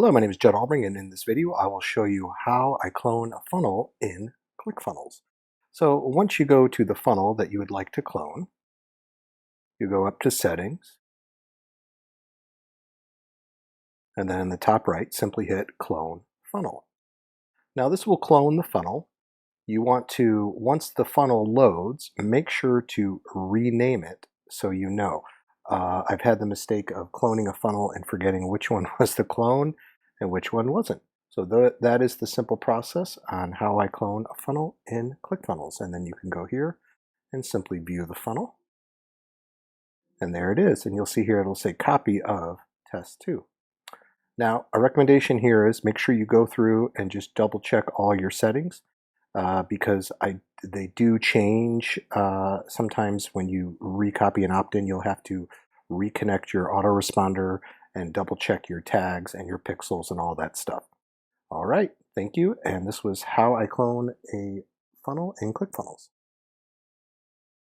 Hello, my name is Judd Albring, and in this video I will show you how I clone a funnel in ClickFunnels. So once you go to the funnel that you would like to clone, you go up to Settings, and then in the top right, simply hit Clone Funnel. Now this will clone the funnel. You want to, once the funnel loads, make sure to rename it so you know. I've had the mistake of cloning a funnel and forgetting which one was the clone and which one wasn't. So that is the simple process on how I clone a funnel in ClickFunnels. And then you can go here and simply view the funnel. And there it is. And you'll see here it'll say copy of test 2. Now, a recommendation here is make sure you go through and just double check all your settings because they do change. Sometimes when you recopy an opt-in, you'll have to reconnect your autoresponder and double check your tags and your pixels and all that stuff. All right, thank you. And this was how I clone a funnel in ClickFunnels.